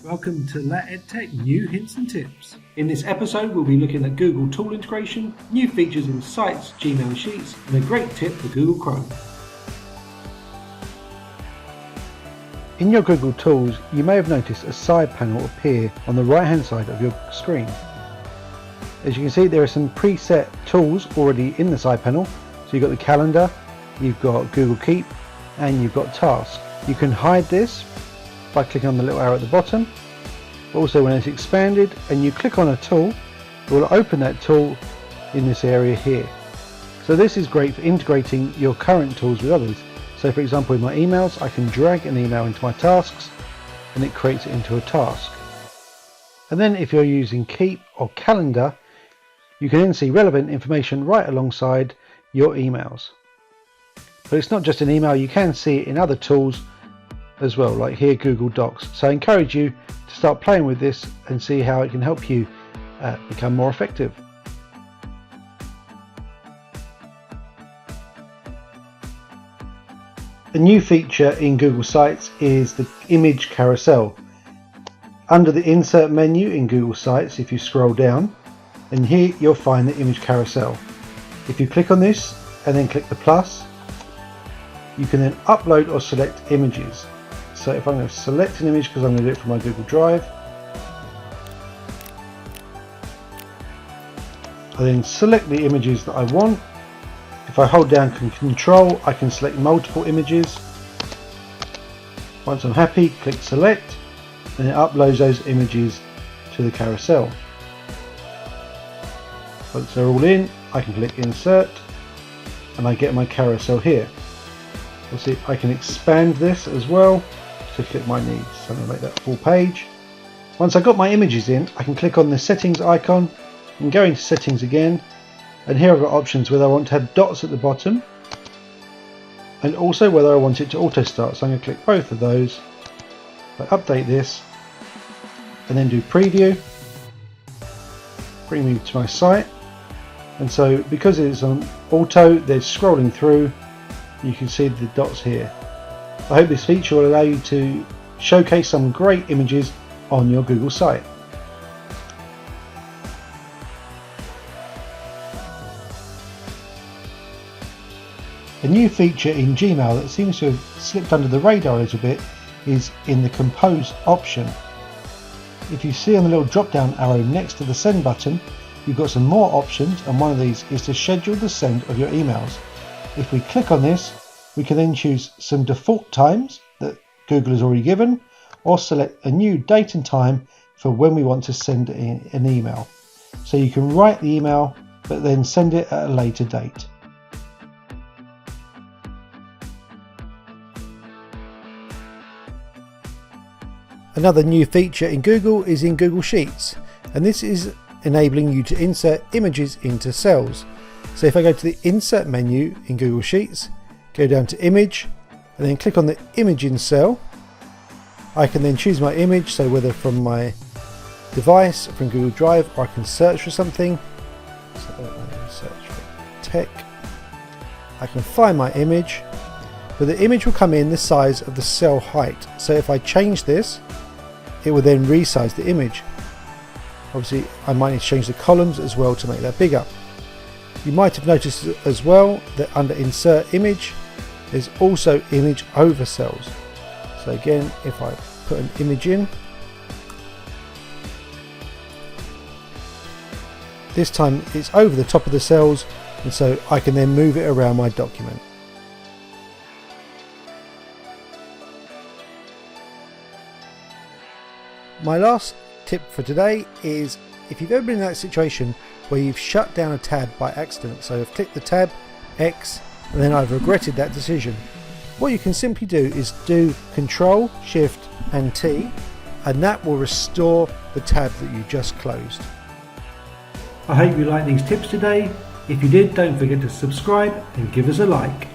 Welcome to LAT EdTech New Hints and Tips. In this episode we'll be looking at Google tool integration, new features in Sites, Gmail and Sheets, and a great tip for Google Chrome. In your Google Tools, you may have noticed a side panel appear on the right hand side of your screen. As you can see, there are some preset tools already in the side panel. So you've got the calendar, you've got Google Keep, and you've got Tasks. You can hide this by clicking on the little arrow at the bottom. Also, when it's expanded and you click on a tool, it will open that tool in this area here. So this is great for integrating your current tools with others. So for example, in my emails, I can drag an email into my tasks and it creates it into a task. And then if you're using Keep or Calendar, you can then see relevant information right alongside your emails. But it's not just an email, you can see it in other tools as well, like here Google Docs. So I encourage you to start playing with this and see how it can help you become more effective. A new feature in Google Sites is the image carousel. Under the insert menu in Google Sites, if you scroll down, and here you'll find the image carousel. If you click on this and then click the plus, you can then upload or select images. So if I'm going to select an image, because I'm going to do it from my Google Drive, I then select the images that I want. If I hold down Control, I can select multiple images. Once I'm happy, click select, and it uploads those images to the carousel. Once they're all in, I can click insert, and I get my carousel here. You'll see I can expand this as well to fit my needs. So I'm going to make that full page. Once I've got my images in, I can click on the settings icon and go into settings again. And here I've got options whether I want to have dots at the bottom and also whether I want it to auto start. So I'm going to click both of those. I update this and then do preview. Bring me to my site. And so because it's on auto, they're scrolling through. You can see the dots here. I hope this feature will allow you to showcase some great images on your Google site. A new feature in Gmail that seems to have slipped under the radar a little bit is in the Compose option. If you see on the little drop down arrow next to the send button, you've got some more options, and one of these is to schedule the send of your emails. If we click on this, we can then choose some default times that Google has already given, or select a new date and time for when we want to send an email. So you can write the email but then send it at a later date. Another new feature in Google is in Google Sheets, and this is enabling you to insert images into cells. So if I go to the insert menu in Google Sheets, go down to image and then click on the image in cell, I can then choose my image, so whether from my device, from Google Drive, or I can search for something. So I'm going to search for tech. I can find my image, but the image will come in the size of the cell height. So if I change this, it will then resize the image. Obviously I might need to change the columns as well to make that bigger. You might have noticed as well that under insert image there's also image over cells. So again, if I put an image in, this time it's over the top of the cells, and so I can then move it around my document. My last tip for today is if you've ever been in that situation where you've shut down a tab by accident, so I've clicked the tab, X, and then I've regretted that decision. What you can simply do is do Control, Shift and T, and that will restore the tab that you just closed. I hope you liked these tips today. If you did, don't forget to subscribe and give us a like.